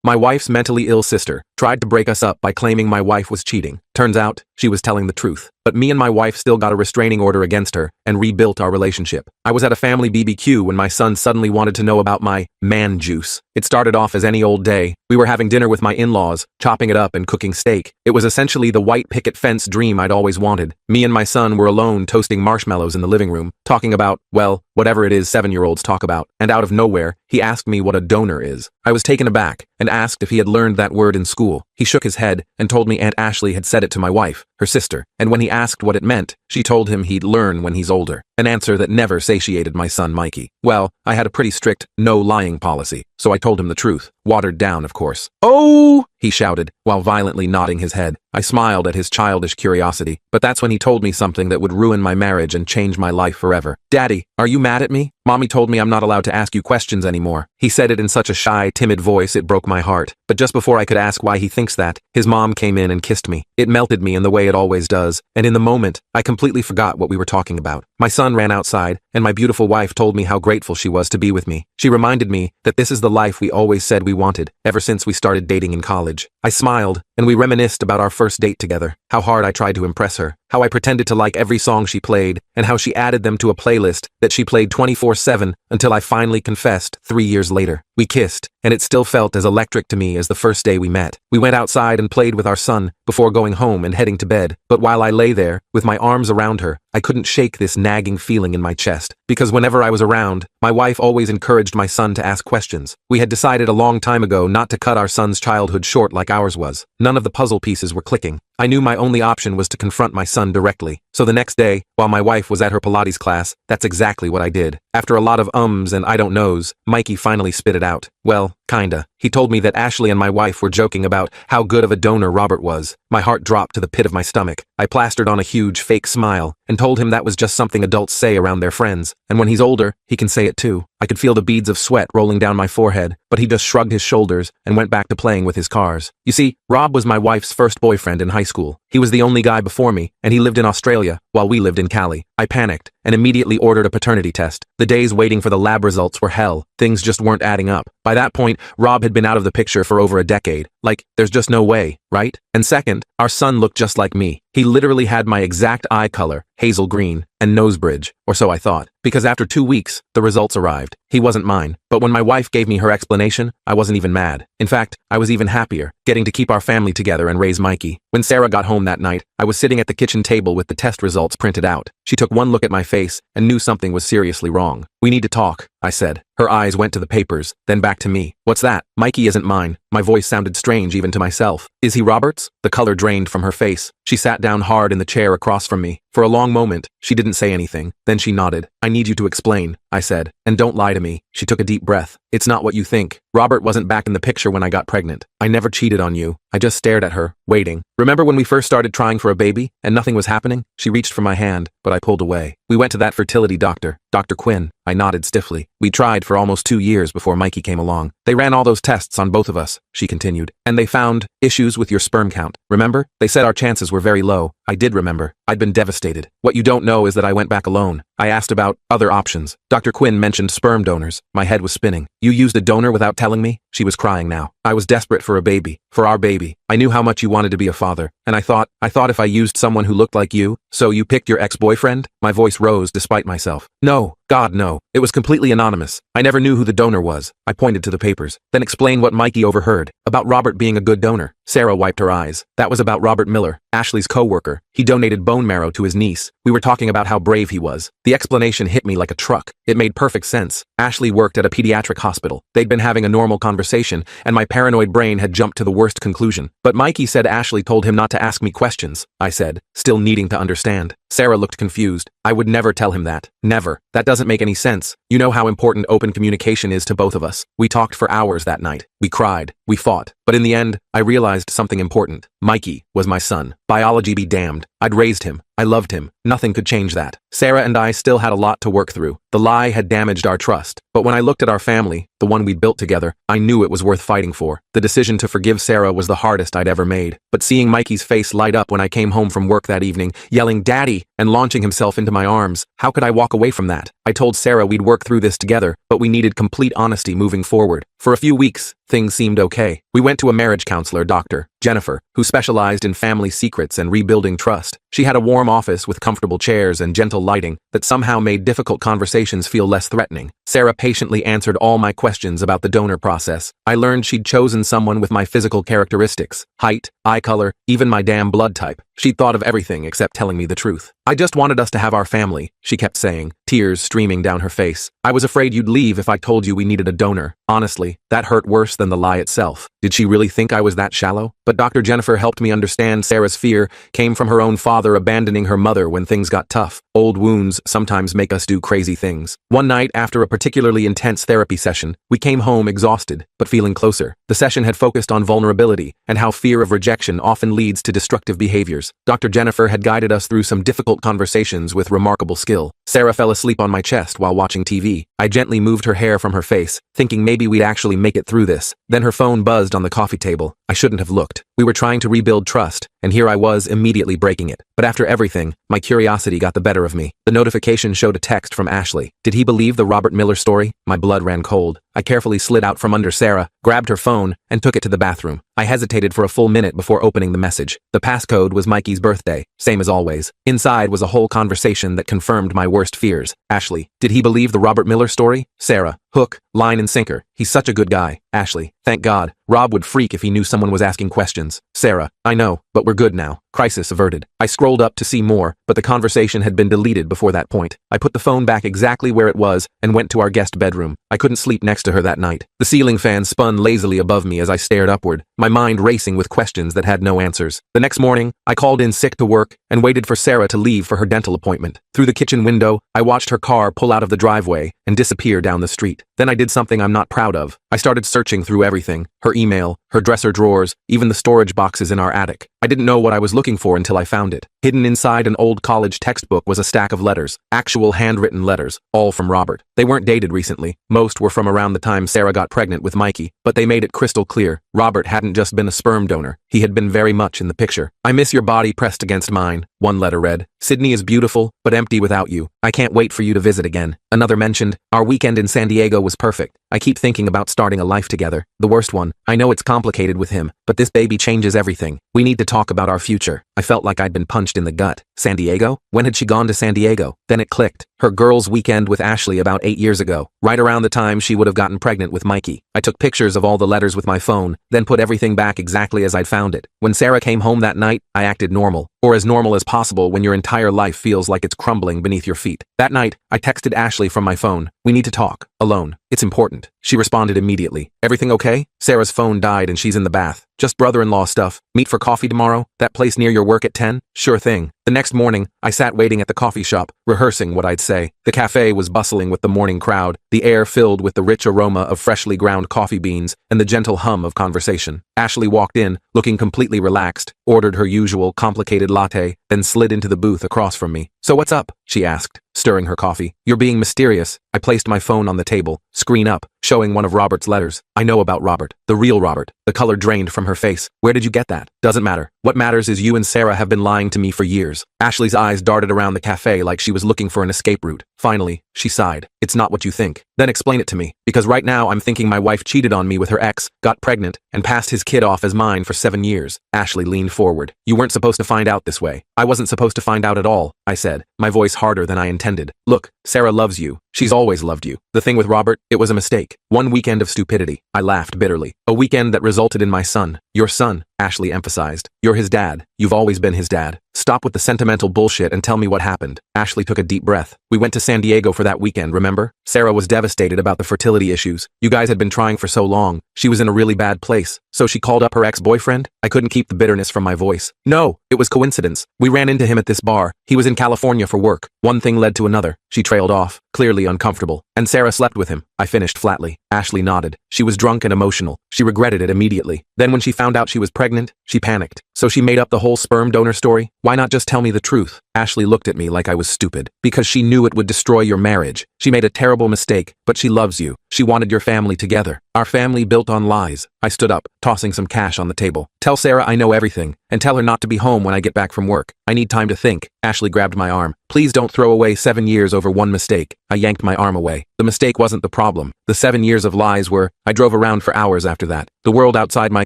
My wife's mentally ill sister tried to break us up by claiming my wife was cheating. Turns out, she was telling the truth. But me and my wife still got a restraining order against her and rebuilt our relationship. I was at a family BBQ when my son suddenly wanted to know about my man juice. It started off as any old day. We were having dinner with my in-laws, chopping it up and cooking steak. It was essentially the white picket fence dream I'd always wanted. Me and my son were alone toasting marshmallows in the living room, talking about, well, whatever it is 7-year-olds talk about. And out of nowhere, he asked me what a donor is. I was taken aback and asked if he had learned that word in school. He shook his head and told me Aunt Ashley had said it to my wife, her sister, and when he asked what it meant, she told him he'd learn when he's older. An answer that never satiated my son Mikey. Well, I had a pretty strict no lying policy, so I told him the truth. Watered down, of course. "Oh!" he shouted, while violently nodding his head. I smiled at his childish curiosity, but that's when he told me something that would ruin my marriage and change my life forever. "Daddy, are you mad at me? Mommy told me I'm not allowed to ask you questions anymore." He said it in such a shy, timid voice it broke my heart. But just before I could ask why he thinks that, his mom came in and kissed me. It melted me in the way it always does, and in the moment, I completely forgot what we were talking about. My son ran outside, and my beautiful wife told me how grateful she was to be with me. She reminded me that this is the life we always said we wanted, ever since we started dating in college. I smiled, and we reminisced about our first date together, how hard I tried to impress her, how I pretended to like every song she played, and how she added them to a playlist that she played 24/7 until I finally confessed 3 years later. We kissed, and it still felt as electric to me as the first day we met. We went outside and played with our son before going home and heading to bed, but while I lay there, with my arms around her, I couldn't shake this nagging feeling in my chest, because whenever I was around, my wife always encouraged my son to ask questions. We had decided a long time ago not to cut our son's childhood short like ours was. None of the puzzle pieces were clicking. I knew my only option was to confront my son directly. So the next day, while my wife was at her Pilates class, that's exactly what I did. After a lot of ums and I don't knows, Mikey finally spit it out. Well, kinda. He told me that Ashley and my wife were joking about how good of a donor Robert was. My heart dropped to the pit of my stomach. I plastered on a huge fake smile and told him that was just something adults say around their friends. And when he's older, he can say it too. I could feel the beads of sweat rolling down my forehead, but he just shrugged his shoulders and went back to playing with his cars. You see, Rob was my wife's first boyfriend in high school. He was the only guy before me, and he lived in Australia while we lived in Cali. I panicked and immediately ordered a paternity test. The days waiting for the lab results were hell. Things just weren't adding up. By that point, Rob had been out of the picture for over a decade. Like, there's just no way, right? And second, our son looked just like me. He literally had my exact eye color, hazel green, and nose bridge, or so I thought. Because after 2 weeks, the results arrived. He wasn't mine. But when my wife gave me her explanation, I wasn't even mad. In fact, I was even happier, getting to keep our family together and raise Mikey. When Sarah got home that night, I was sitting at the kitchen table with the test results printed out. She took one look at my face and knew something was seriously wrong. "We need to talk," I said. Her eyes went to the papers, then back to me. "What's that?" "Mikey isn't mine." My voice sounded strange even to myself. "Is he Robert's?" The color drained from her face. She sat down hard in the chair across from me. For a long moment, she didn't say anything. Then she nodded. "I need you to explain," I said. "And don't lie to me." She took a deep breath. "It's not what you think. Robert wasn't back in the picture when I got pregnant. I never cheated on you." I just stared at her, waiting. "Remember when we first started trying for a baby, and nothing was happening?" She reached for my hand, but I pulled away. "We went to that fertility doctor, Dr. Quinn." I nodded stiffly. "We tried for almost 2 years before Mikey came along. They ran all those tests on both of us," she continued. "And they found issues with your sperm count. Remember? They said our chances were very low." I did remember. I'd been devastated. "What you don't know is that I went back alone." I asked about other options. Dr. Quinn mentioned sperm donors. My head was spinning. "You used a donor without telling me?" She was crying now. "I was desperate for a baby. For our baby. I knew how much you wanted to be a father. And I thought if I used someone who looked like you, so you picked your ex-boyfriend?" My voice rose despite myself. "No. God, no. It was completely anonymous. I never knew who the donor was." I pointed to the papers. "Then explain what Mikey overheard. About Robert being a good donor." Sarah wiped her eyes. "That was about Robert Miller, Ashley's co-worker. He donated bone marrow to his niece. We were talking about how brave he was." The explanation hit me like a truck. It made perfect sense. Ashley worked at a pediatric hospital. They'd been having a normal conversation, and my paranoid brain had jumped to the worst conclusion. "But Mikey said Ashley told him not to ask me questions," I said, still needing to understand. Sarah looked confused. "I would never tell him that. Never. That doesn't make any sense. You know how important open communication is to both of us. We talked for hours that night. We cried. We fought. But in the end, I realized something important. Mikey was my son. Biology be damned. I'd raised him. I loved him. Nothing could change that. Sarah and I still had a lot to work through. The lie had damaged our trust. But when I looked at our family, the one we'd built together, I knew it was worth fighting for. The decision to forgive Sarah was the hardest I'd ever made. But seeing Mikey's face light up when I came home from work that evening, yelling "Daddy!" and launching himself into my arms, how could I walk away from that? I told Sarah we'd work through this together, but we needed complete honesty moving forward. For a few weeks, things seemed okay. We went to a marriage counselor, Dr. Jennifer, who specialized in family secrets and rebuilding trust. She had a warm office with comfortable chairs and gentle lighting that somehow made difficult conversations feel less threatening. Sarah patiently answered all my questions about the donor process. I learned she'd chosen someone with my physical characteristics, height, eye color, even my damn blood type. She'd thought of everything except telling me the truth. I just wanted us to have our family, she kept saying, tears streaming down her face. I was afraid you'd leave if I told you we needed a donor. Honestly, that hurt worse than the lie itself. Did she really think I was that shallow? But Dr. Jennifer helped me understand Sarah's fear came from her own father abandoning her mother when things got tough. Old wounds sometimes make us do crazy things. One night, after a particularly intense therapy session, we came home exhausted, but feeling closer. The session had focused on vulnerability and how fear of rejection often leads to destructive behaviors. Dr. Jennifer had guided us through some difficult conversations with remarkable skill. Sarah fell asleep on my chest while watching TV. I gently moved her hair from her face, thinking maybe we'd actually make it through this. Then her phone buzzed on the coffee table. I shouldn't have looked. We were trying to rebuild trust, and here I was immediately breaking it. But after everything, my curiosity got the better of me. The notification showed a text from Ashley. Did he believe the Robert Miller story? My blood ran cold. I carefully slid out from under Sarah, grabbed her phone, and took it to the bathroom. I hesitated for a full minute before opening the message. The passcode was Mikey's birthday, same as always. Inside was a whole conversation that confirmed my worst fears. Ashley, did he believe the Robert Miller story? Sarah, hook, line and sinker. He's such a good guy. Ashley, thank God. Rob would freak if he knew someone was asking questions. Sarah, I know, but we're good now. Crisis averted. I scrolled up to see more, but the conversation had been deleted before that point. I put the phone back exactly where it was and went to our guest bedroom. I couldn't sleep next to her that night. The ceiling fan spun lazily above me as I stared upward, my mind racing with questions that had no answers. The next morning, I called in sick to work and waited for Sarah to leave for her dental appointment. Through the kitchen window, I watched her car pull out of the driveway and disappear down the street. Then I did something I'm not proud of. I started searching through everything, her email, her dresser drawers, even the storage boxes in our attic. I didn't know what I was looking for until I found it. Hidden inside an old college textbook was a stack of letters, actual handwritten letters, all from Robert. They weren't dated recently. Most were from around the time Sarah got pregnant with Mikey, but they made it crystal clear. Robert hadn't just been a sperm donor. He had been very much in the picture. I miss your body pressed against mine, one letter read. Sydney is beautiful, but empty without you. I can't wait for you to visit again. Another mentioned, our weekend in San Diego was perfect. I keep thinking about starting a life together. The worst one, I know it's complicated with him, but this baby changes everything. We need to talk about our future. I felt like I'd been punched in the gut. San Diego? When had she gone to San Diego? Then it clicked. Her girls' weekend with Ashley about 8 years ago, right around the time she would have gotten pregnant with Mikey. I took pictures of all the letters with my phone, then put everything back exactly as I'd found it. When Sarah came home that night, I acted normal, or as normal as possible when your entire life feels like it's crumbling beneath your feet. That night, I texted Ashley from my phone. We need to talk. Alone. It's important. She responded immediately. Everything okay? Sarah's phone died and she's in the bath. Just brother-in-law stuff. Meet for coffee tomorrow? That place near your work at 10? Sure thing. The next morning, I sat waiting at the coffee shop, rehearsing what I'd say. The cafe was bustling with the morning crowd, the air filled with the rich aroma of freshly ground coffee beans and the gentle hum of conversation. Ashley walked in, looking completely relaxed, ordered her usual complicated latte, then slid into the booth across from me. So what's up? She asked, stirring her coffee. You're being mysterious. I placed my phone on the table, screen up, showing one of Robert's letters. I know about Robert. The real Robert. The color drained from her face. Where did you get that? Doesn't matter. What matters is you and Sarah have been lying to me for years. Ashley's eyes darted around the cafe like she was looking for an escape route. Finally, she sighed. It's not what you think. Then explain it to me. Because right now I'm thinking my wife cheated on me with her ex, got pregnant, and passed his kid off as mine for 7 years. Ashley leaned forward. You weren't supposed to find out this way. I wasn't supposed to find out at all, I said, my voice harder than I intended. Look, Sarah loves you. She's always loved you. The thing with Robert, it was a mistake. One weekend of stupidity. I laughed bitterly. A weekend that resulted in my son. Your son, Ashley emphasized. You're his dad. You've always been his dad. Stop with the sentimental bullshit and tell me what happened. Ashley took a deep breath. We went to San Diego for that weekend, remember? Sarah was devastated about the fertility issues. You guys had been trying for so long. She was in a really bad place. So she called up her ex-boyfriend? I couldn't keep the bitterness from my voice. No, it was coincidence. We ran into him at this bar. He was in California for work. One thing led to another. She trailed off, clearly uncomfortable. And Sarah slept with him. I finished flatly. Ashley nodded. She was drunk and emotional. She regretted it immediately. Then when she found out she was pregnant, she panicked. So she made up the whole sperm donor story? Why not just tell me the truth? Ashley looked at me like I was stupid. Because she knew it would destroy your marriage. She made a terrible mistake, but she loves you. She wanted your family together. Our family built on lies. I stood up, tossing some cash on the table. Tell Sarah I know everything, and tell her not to be home when I get back from work. I need time to think. Ashley grabbed my arm. Please don't throw away 7 years over one mistake. I yanked my arm away. The mistake wasn't the problem. The 7 years of lies were. I drove around for hours after that. The world outside my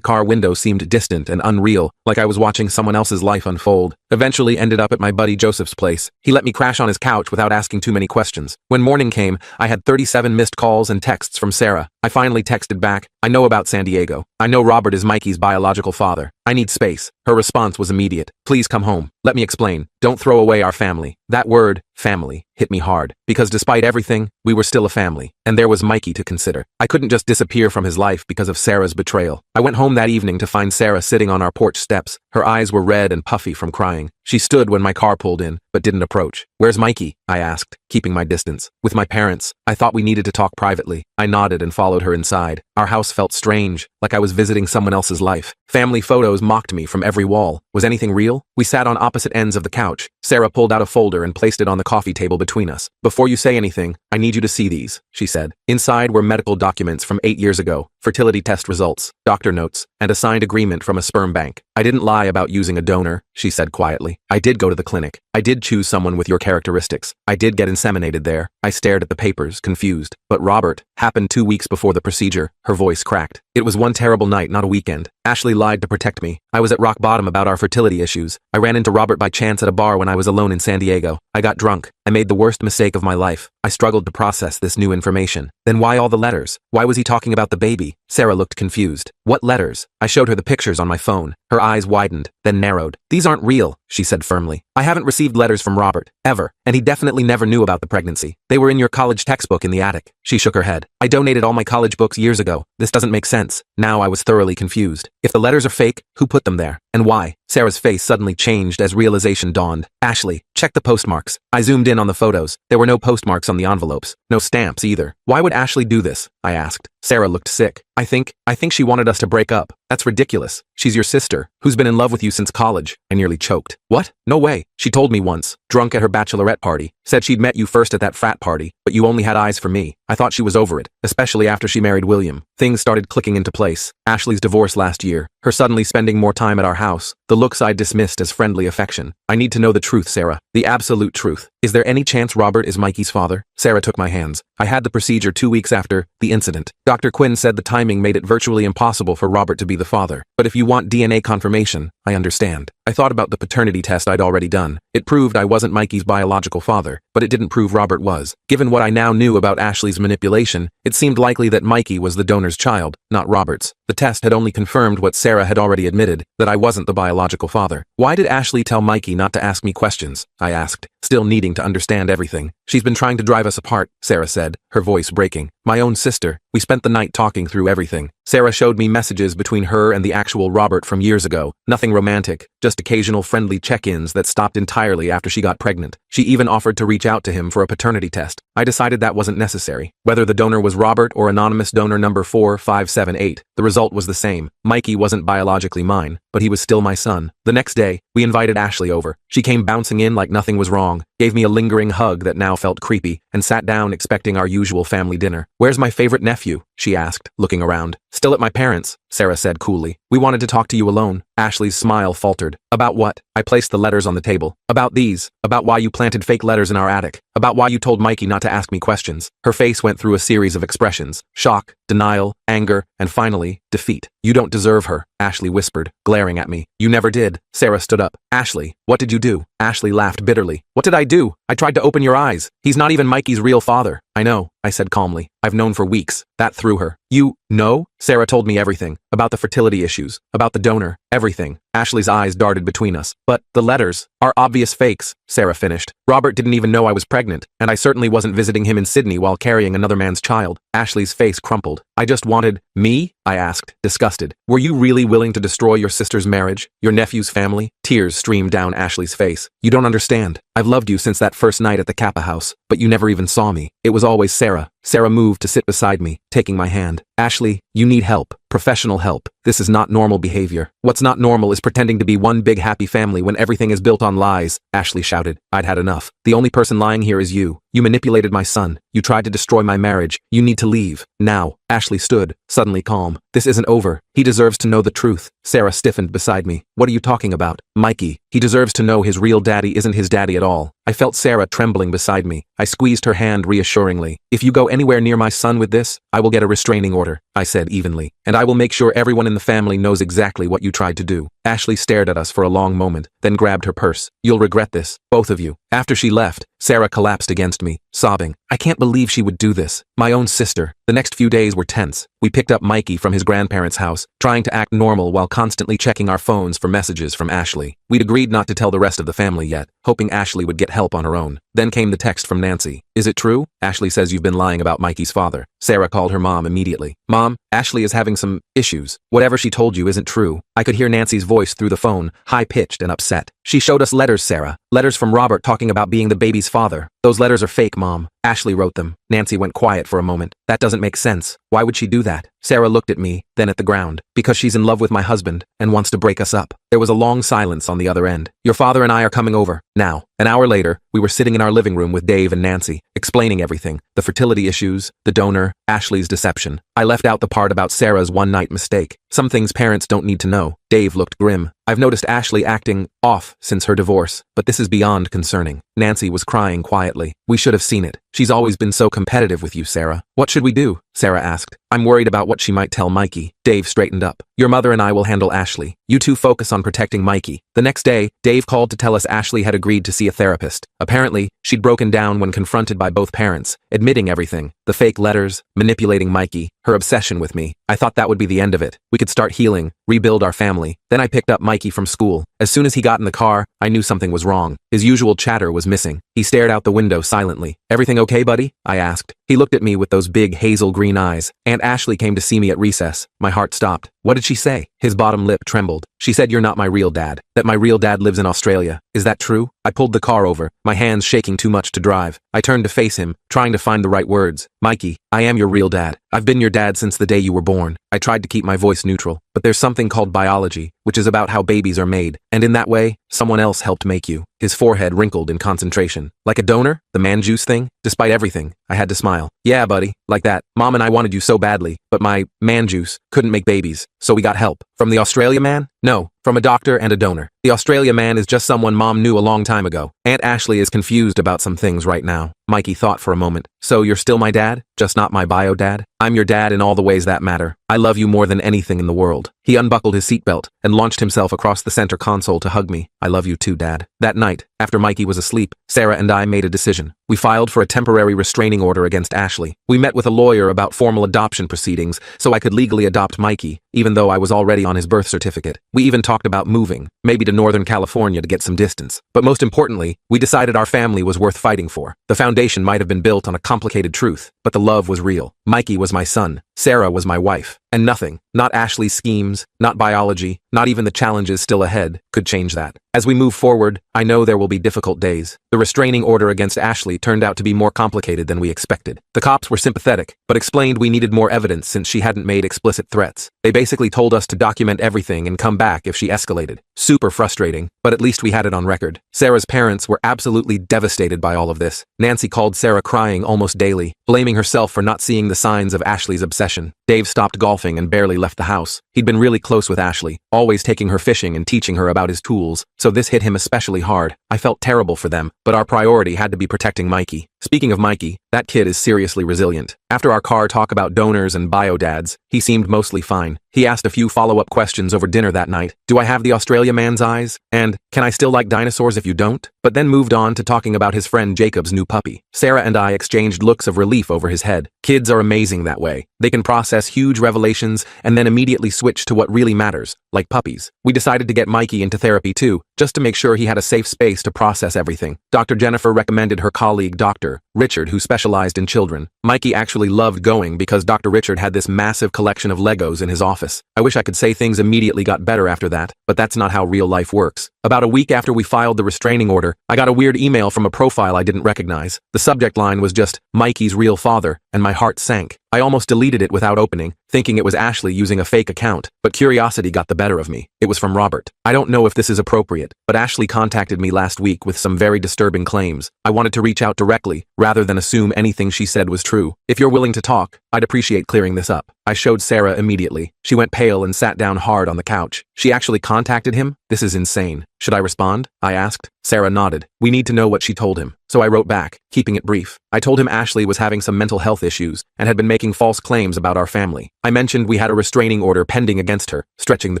car window seemed distant and unreal, like I was watching someone else's life unfold. Eventually ended up at my buddy Joseph's place. He let me crash on his couch without asking too many questions. When morning came, I had 37 missed calls and texts from Sarah. I finally texted back, I know about San Diego. I know Robert is Mikey's biological father. I need space. Her response was immediate. Please come home. Let me explain. Don't throw away our family. That word, family, hit me hard. Because despite everything, we were still a family. And there was Mikey to consider. I couldn't just disappear from his life because of Sarah's betrayal. I went home that evening to find Sarah sitting on our porch steps. Her eyes were red and puffy from crying. She stood when my car pulled in, but didn't approach. Where's Mikey? I asked, keeping my distance. With my parents. I thought we needed to talk privately. I nodded and followed her inside. Our house felt strange, like I was visiting someone else's life. Family photos mocked me from every wall. Was anything real? We sat on opposite ends of the couch. Sarah pulled out a folder and placed it on the coffee table between us. Before you say anything, I need you to see these, she said. Inside were medical documents from 8 years ago, fertility test results, doctor notes, and a signed agreement from a sperm bank. I didn't lie about using a donor, she said quietly. I did go to the clinic. I did choose someone with your characteristics. I did get inseminated there. I stared at the papers, confused. But Robert, happened 2 weeks before the procedure. Her voice cracked. It was one terrible night, not a weekend. Ashley lied to protect me. I was at rock bottom about our fertility issues. I ran into Robert by chance at a bar when I was alone in San Diego. I got drunk. I made the worst mistake of my life. I struggled to process this new information. Then why all the letters? Why was he talking about the baby? Sarah looked confused. What letters? I showed her the pictures on my phone. Her eyes widened, then narrowed. These aren't real, she said firmly. I haven't received letters from Robert, ever, and he definitely never knew about the pregnancy. They were in your college textbook in the attic. She shook her head. I donated all my college books years ago. This doesn't make sense. Now I was thoroughly confused. If the letters are fake, who put them there? And why? Sarah's face suddenly changed as realization dawned. Ashley, check the postmarks. I zoomed in on the photos. There were no postmarks on the envelopes. No stamps either. Why would Ashley do this? I asked. Sarah looked sick. I think she wanted us to break up. That's ridiculous. She's your sister, who's been in love with you since college. I nearly choked. What? No way. She told me once, drunk at her bachelorette party. Said she'd met you first at that frat party, but you only had eyes for me. I thought she was over it, especially after she married William. Things started clicking into place. Ashley's divorce last year, her suddenly spending more time at our house, the looks I dismissed as friendly affection. I need to know the truth, Sarah. The absolute truth. Is there any chance Robert is Mikey's father? Sarah took my hands. I had the procedure 2 weeks after the incident. Dr. Quinn said the timing made it virtually impossible for Robert to be the father. But if you want DNA confirmation, I understand. I thought about the paternity test I'd already done. It proved I wasn't Mikey's biological father, but it didn't prove Robert was. Given what I now knew about Ashley's manipulation, it seemed likely that Mikey was the donor's child, not Robert's. The test had only confirmed what Sarah had already admitted, that I wasn't the biological father. Why did Ashley tell Mikey not to ask me questions? I asked, still needing to understand everything. She's been trying to drive us apart, Sarah said, her voice breaking. My own sister. We spent the night talking through everything. Sarah showed me messages between her and the actual Robert from years ago. Nothing romantic, just occasional friendly check-ins that stopped entirely after she got pregnant. She even offered to reach out to him for a paternity test. I decided that wasn't necessary. Whether the donor was Robert or anonymous donor number 4578, the result was the same. Mikey wasn't biologically mine, but he was still my son. The next day, we invited Ashley over. She came bouncing in like nothing was wrong, gave me a lingering hug that now felt creepy, and sat down expecting our usual family dinner. Where's my favorite nephew? She asked, looking around. Still at my parents', Sarah said coolly. We wanted to talk to you alone. Ashley's smile faltered. About what? I placed the letters on the table. About these. About why you planted fake letters in our attic. About why you told Mikey not to ask me questions. Her face went through a series of expressions. Shock, denial, anger, and finally, defeat. You don't deserve her, Ashley whispered, glaring at me. You never did. Sarah stood up. Ashley, what did you do? Ashley laughed bitterly. What did I do? I tried to open your eyes. He's not even Mikey's real father. I know, I said calmly. I've known for weeks. That threw her. You know? Sarah told me everything. About the fertility issues. About the donor. Everything. Ashley's eyes darted between us. But the letters are obvious fakes, Sarah finished. Robert didn't even know I was pregnant, and I certainly wasn't visiting him in Sydney while carrying another man's child. Ashley's face crumpled. I just wanted me? I asked, disgusted. Were you really willing to destroy your sister's marriage? Your nephew's family? Tears streamed down Ashley's face. You don't understand. I've loved you since that first night at the Kappa house, but you never even saw me. It was always Sarah. Sarah moved to sit beside me, taking my hand. Ashley, you need help. Professional help. This is not normal behavior. What's not normal is pretending to be one big happy family when everything is built on lies, Ashley shouted. I'd had enough. The only person lying here is you. You manipulated my son. You tried to destroy my marriage. You need to leave. Now. Ashley stood, suddenly calm. This isn't over. He deserves to know the truth. Sarah stiffened beside me. What are you talking about? Mikey. He deserves to know his real daddy isn't his daddy at all. I felt Sarah trembling beside me. I squeezed her hand reassuringly. If you go anywhere near my son with this, I will get a restraining order, I said evenly. And I will make sure everyone in the family knows exactly what you tried to do. Ashley stared at us for a long moment, then grabbed her purse. You'll regret this, both of you. After she left, Sarah collapsed against me, sobbing. I can't believe she would do this. My own sister. The next few days were tense. We picked up Mikey from his grandparents' house, trying to act normal while constantly checking our phones for messages from Ashley. We'd agreed not to tell the rest of the family yet, hoping Ashley would get help on her own. Then came the text from Nancy. Is it true? Ashley says you've been lying about Mikey's father. Sarah called her mom immediately. Mom, Ashley is having some issues. Whatever she told you isn't true. I could hear Nancy's voice through the phone, high-pitched and upset. She showed us letters, Sarah. Letters from Robert talking about being the baby's father. Those letters are fake, Mom. Ashley wrote them. Nancy went quiet for a moment. That doesn't make sense. Why would she do that? Sarah looked at me, then at the ground. Because she's in love with my husband and wants to break us up. There was a long silence on the other end. Your father and I are coming over. Now. An hour later, we were sitting in our living room with Dave and Nancy, explaining everything. The fertility issues, the donor, Ashley's deception. I left out the part about Sarah's one-night mistake. Some things parents don't need to know. Dave looked grim. I've noticed Ashley acting off since her divorce, but this is beyond concerning. Nancy was crying quietly. We should have seen it. She's always been so competitive with you, Sarah. What should we do? Sarah asked. I'm worried about what she might tell Mikey. Dave straightened up. Your mother and I will handle Ashley. You two focus on protecting Mikey. The next day, Dave called to tell us Ashley had agreed to see a therapist. Apparently, she'd broken down when confronted by both parents, admitting everything. The fake letters, manipulating Mikey, her obsession with me. I thought that would be the end of it. We could start healing, rebuild our family. Then I picked up Mikey from school. As soon as he got in the car, I knew something was wrong. His usual chatter was missing. He stared out the window silently. Everything okay, buddy? I asked. He looked at me with those big hazel green eyes. Aunt Ashley came to see me at recess. My heart stopped. What did she say? His bottom lip trembled. She said you're not my real dad. That my real dad lives in Australia. Is that true? I pulled the car over, my hands shaking too much to drive. I turned to face him, trying to find the right words. Mikey, I am your real dad. I've been your dad since the day you were born. I tried to keep my voice neutral, but there's something called biology, which is about how babies are made, and in that way, someone else helped make you. His forehead wrinkled in concentration. Like a donor? The man juice thing? Despite everything, I had to smile. Yeah, buddy, like that. Mom and I wanted you so badly, but my man juice couldn't make babies, so we got help. From the Australia man? No, from a doctor and a donor. The Australia man is just someone Mom knew a long time ago. Aunt Ashley is confused about some things right now. Mikey thought for a moment. So you're still my dad? Just not my bio dad? I'm your dad in all the ways that matter. I love you more than anything in the world. He unbuckled his seatbelt and launched himself across the center console to hug me. I love you too, Dad. That night, after Mikey was asleep, Sarah and I made a decision. We filed for a temporary restraining order against Ashley. We met with a lawyer about formal adoption proceedings so I could legally adopt Mikey, even though I was already on his birth certificate. We even talked about moving, maybe to Northern California to get some distance. But most importantly, we decided our family was worth fighting for. The foundation might have been built on a complicated truth, but the love was real. Mikey was my son. Sarah was my wife. And nothing, not Ashley's schemes, not biology, not even the challenges still ahead, could change that. As we move forward, I know there will be difficult days. The restraining order against Ashley turned out to be more complicated than we expected. The cops were sympathetic, but explained we needed more evidence since she hadn't made explicit threats. They basically told us to document everything and come back if she escalated. Super frustrating, but at least we had it on record. Sarah's parents were absolutely devastated by all of this. Nancy called Sarah crying almost daily, blaming herself for not seeing the signs of Ashley's obsession. Dave stopped golfing and barely left the house. He'd been really close with Ashley, always taking her fishing and teaching her about his tools, so this hit him especially hard. I felt terrible for them, but our priority had to be protecting Mikey. Speaking of Mikey, That kid is seriously resilient. After our car talk about donors and bio-dads, he seemed mostly fine. He asked a few follow-up questions over dinner that night. Do I have the Australia man's eyes? And, can I still like dinosaurs if you don't? But then moved on to talking about his friend Jacob's new puppy. Sarah and I exchanged looks of relief over his head. Kids are amazing that way. They can process huge revelations and then immediately switch to what really matters, like puppies. We decided to get Mikey into therapy too, just to make sure he had a safe space to process everything. Dr. Jennifer recommended her colleague Dr. Richard, who specialized in children. Mikey actually loved going because Dr. Richard had this massive collection of Legos in his office. I wish I could say things immediately got better after that, but that's not how real life works. About a week after we filed the restraining order, I got a weird email from a profile I didn't recognize. The subject line was just, Mikey's real father, and my heart sank. I almost deleted it without opening, thinking it was Ashley using a fake account, but curiosity got the better of me. It was from Robert. I don't know if this is appropriate, but Ashley contacted me last week with some very disturbing claims. I wanted to reach out directly, rather than assume anything she said was true. If you're willing to talk, I'd appreciate clearing this up. I showed Sarah immediately. She went pale and sat down hard on the couch. She actually contacted him? This is insane. Should I respond? I asked. Sarah nodded. We need to know what she told him. So I wrote back, keeping it brief. I told him Ashley was having some mental health issues and had been making false claims about our family. I mentioned we had a restraining order pending against her, stretching the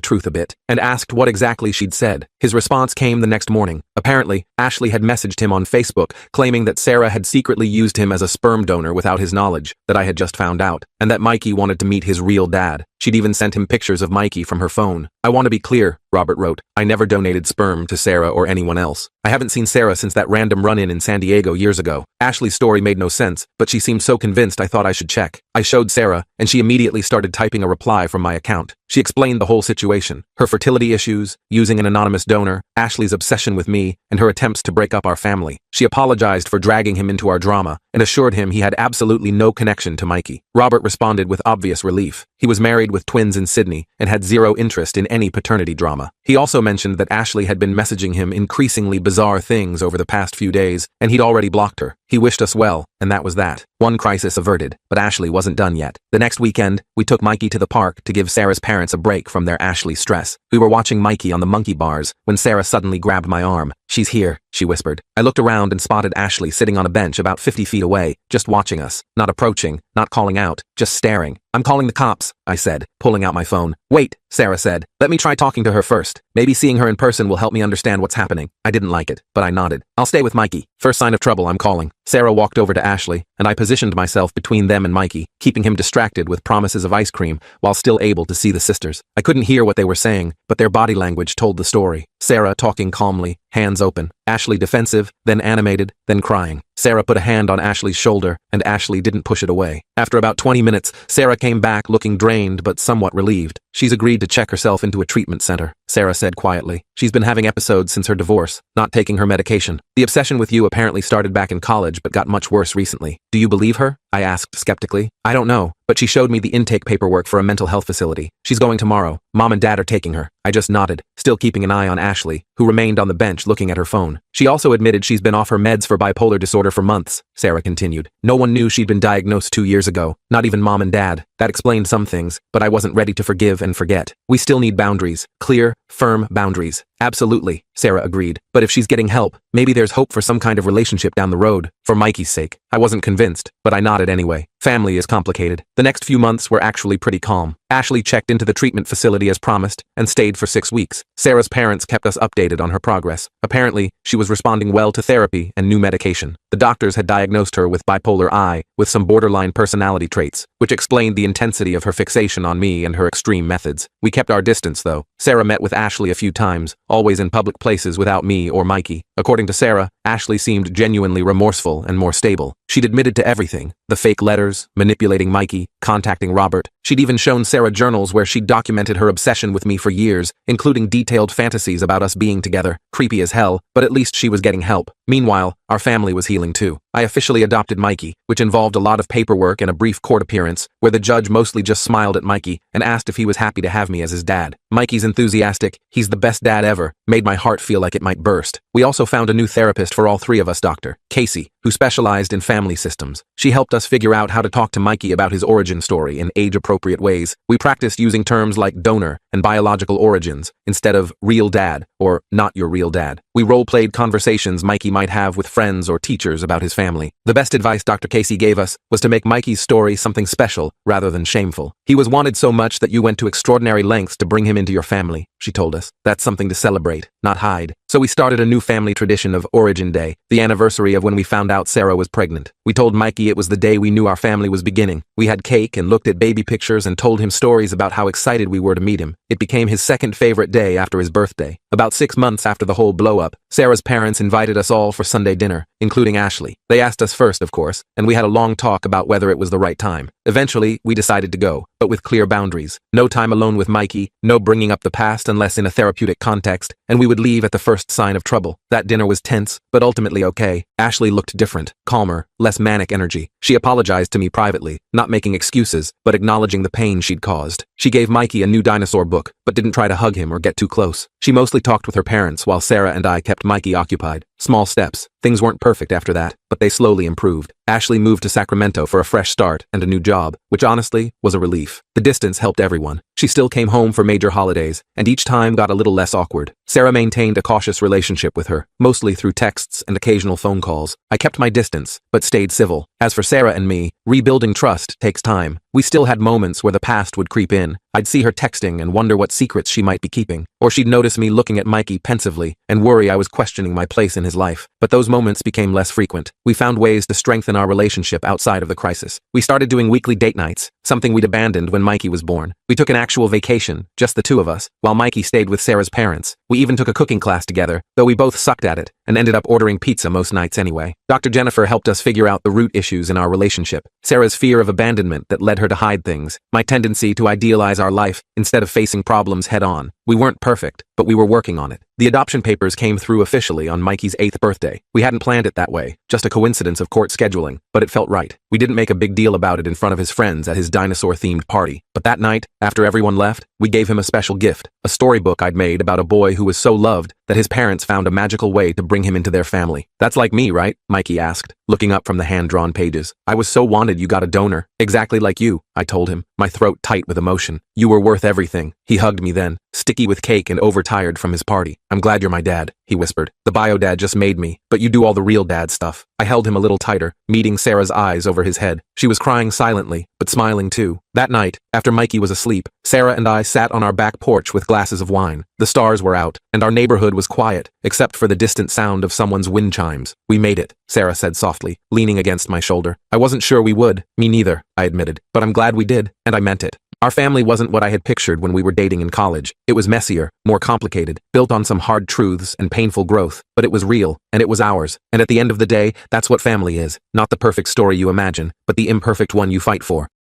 truth a bit, and asked what exactly she'd said. His response came the next morning. Apparently, Ashley had messaged him on Facebook, claiming that Sarah had secretly used him as a sperm donor without his knowledge, that I had just found out, and that Mikey wanted to meet his real dad. She'd even sent him pictures of Mikey from her phone. I want to be clear, Robert wrote. I never donated sperm to Sarah or anyone else. I haven't seen Sarah since that random run-in in San Diego years ago. Ashley's story made no sense, but she seemed so convinced I thought I should check. I showed Sarah, and she immediately started typing a reply from my account. She explained the whole situation, her fertility issues, using an anonymous donor, Ashley's obsession with me, and her attempts to break up our family. She apologized for dragging him into our drama and assured him he had absolutely no connection to Mikey. Robert responded with obvious relief. He was married with twins in Sydney and had zero interest in any paternity drama. He also mentioned that Ashley had been messaging him increasingly bizarre things over the past few days, and he'd already blocked her. He wished us well, and that was that. One crisis averted, but Ashley wasn't done yet. The next weekend, we took Mikey to the park to give Sarah's parents a break from their Ashley stress. We were watching Mikey on the monkey bars when Sarah suddenly grabbed my arm. She's here, she whispered. I looked around and spotted Ashley sitting on a bench about 50 feet away, just watching us, not approaching, not calling out, just staring. I'm calling the cops, I said, pulling out my phone. Wait, Sarah said. Let me try talking to her first. Maybe seeing her in person will help me understand what's happening. I didn't like it, but I nodded. I'll stay with Mikey. First sign of trouble, I'm calling. Sarah walked over to Ashley, and I positioned myself between them and Mikey, keeping him distracted with promises of ice cream while still able to see the sisters. I couldn't hear what they were saying, but their body language told the story. Sarah talking calmly, hands open. Ashley defensive, then animated, then crying. Sarah put a hand on Ashley's shoulder, and Ashley didn't push it away. After about 20 minutes, Sarah came back looking drained but somewhat relieved. She's agreed to check herself into a treatment center, Sarah said quietly. She's been having episodes since her divorce, not taking her medication. The obsession with you apparently started back in college but got much worse recently. Do you believe her? I asked skeptically. I don't know, but she showed me the intake paperwork for a mental health facility. She's going tomorrow. Mom and Dad are taking her. I just nodded, still keeping an eye on Ashley, who remained on the bench looking at her phone. She also admitted she's been off her meds for bipolar disorder for months, Sarah continued. No one knew she'd been diagnosed 2 years ago, not even Mom and Dad. That explained some things, but I wasn't ready to forgive and forget. We still need boundaries, clear, firm boundaries. Absolutely, Sarah agreed. But if she's getting help, maybe there's hope for some kind of relationship down the road, for Mikey's sake. I wasn't convinced, but I nodded anyway. Family is complicated. The next few months were actually pretty calm. Ashley checked into the treatment facility as promised and stayed for 6 weeks. Sarah's parents kept us updated on her progress. Apparently, she was responding well to therapy and new medication. The doctors had diagnosed her with bipolar I, with some borderline personality traits, which explained the intensity of her fixation on me and her extreme methods. We kept our distance, though. Sarah met with Ashley a few times, always in public places without me or Mikey. According to Sarah, Ashley seemed genuinely remorseful and more stable. She'd admitted to everything. The fake letters, manipulating Mikey, contacting Robert. She'd even shown Sarah journals where she'd documented her obsession with me for years, including detailed fantasies about us being together. Creepy as hell, but at least she was getting help. Meanwhile, our family was healing too. I officially adopted Mikey, which involved a lot of paperwork and a brief court appearance, where the judge mostly just smiled at Mikey and asked if he was happy to have me as his dad. Mikey's enthusiastic, he's the best dad ever, made my heart feel like it might burst. We also found a new therapist for all three of us, Dr. Casey, who specialized in family systems. She helped us figure out how to talk to Mikey about his origin story in age-appropriate ways. We practiced using terms like donor and biological origins instead of real dad or not your real dad. We role-played conversations Mikey might have with friends or teachers about his family. The best advice Dr. Casey gave us was to make Mikey's story something special rather than shameful. He was wanted so much that you went to extraordinary lengths to bring him into your family, she told us. That's something to celebrate, not hide. So we started a new family tradition of Origin Day, the anniversary of when we found out Sarah was pregnant. We told Mikey it was the day we knew our family was beginning. We had cake and looked at baby pictures and told him stories about how excited we were to meet him. It became his second favorite day after his birthday. About 6 months after the whole blow-up, Sarah's parents invited us all for Sunday dinner, including Ashley. They asked us first, of course, and we had a long talk about whether it was the right time. Eventually, we decided to go, but with clear boundaries. No time alone with Mikey, no bringing up the past unless in a therapeutic context, and we would leave at the first sign of trouble. That dinner was tense, but ultimately okay. Ashley looked different, calmer, less manic energy. She apologized to me privately, not making excuses, but acknowledging the pain she'd caused. She gave Mikey a new dinosaur book, but didn't try to hug him or get too close. She mostly talked with her parents while Sarah and I kept Mikey occupied. Small steps. Things weren't perfect after that, but they slowly improved. Ashley moved to Sacramento for a fresh start and a new job, which honestly was a relief. The distance helped everyone. She still came home for major holidays, and each time got a little less awkward. Sarah maintained a cautious relationship with her, mostly through texts and occasional phone calls. I kept my distance, but stayed civil. As for Sarah and me, rebuilding trust takes time. We still had moments where the past would creep in. I'd see her texting and wonder what secrets she might be keeping. Or she'd notice me looking at Mikey pensively and worry I was questioning my place in his life. But those moments became less frequent. We found ways to strengthen our relationship outside of the crisis. We started doing weekly date nights, something we'd abandoned when Mikey was born. We took an actual vacation, just the two of us, while Mikey stayed with Sarah's parents. We even took a cooking class together, though we both sucked at it, and ended up ordering pizza most nights anyway. Dr. Jennifer helped us figure out the root issues in our relationship. Sarah's fear of abandonment that led her to hide things. My tendency to idealize our life instead of facing problems head on. We weren't perfect, but we were working on it. The adoption papers came through officially on Mikey's 8th birthday. We hadn't planned it that way, just a coincidence of court scheduling, but it felt right. We didn't make a big deal about it in front of his friends at his dinosaur-themed party. But that night, after everyone left, we gave him a special gift, a storybook I'd made about a boy who was so loved that his parents found a magical way to bring him into their family. That's like me, right? Mikey asked, looking up from the hand-drawn pages. I was so wanted you got a donor. Exactly like you, I told him, my throat tight with emotion. You were worth everything. He hugged me then, sticky with cake and overtired from his party. I'm glad you're my dad, he whispered. The bio dad just made me, but you do all the real dad stuff. I held him a little tighter, meeting Sarah's eyes over his head. She was crying silently, but smiling too. That night, after Mikey was asleep, Sarah and I sat on our back porch with glasses of wine. The stars were out, and our neighborhood was quiet, except for the distant sound of someone's wind chimes. We made it, Sarah said softly, leaning against my shoulder. I wasn't sure we would. Me neither, I admitted, but I'm glad we did, and I meant it. Our family wasn't what I had pictured when we were dating in college. It was messier, more complicated, built on some hard truths and painful growth, but it was real, and it was ours. And at the end of the day, that's what family is. Not the perfect story you imagine, but the imperfect one you fight for.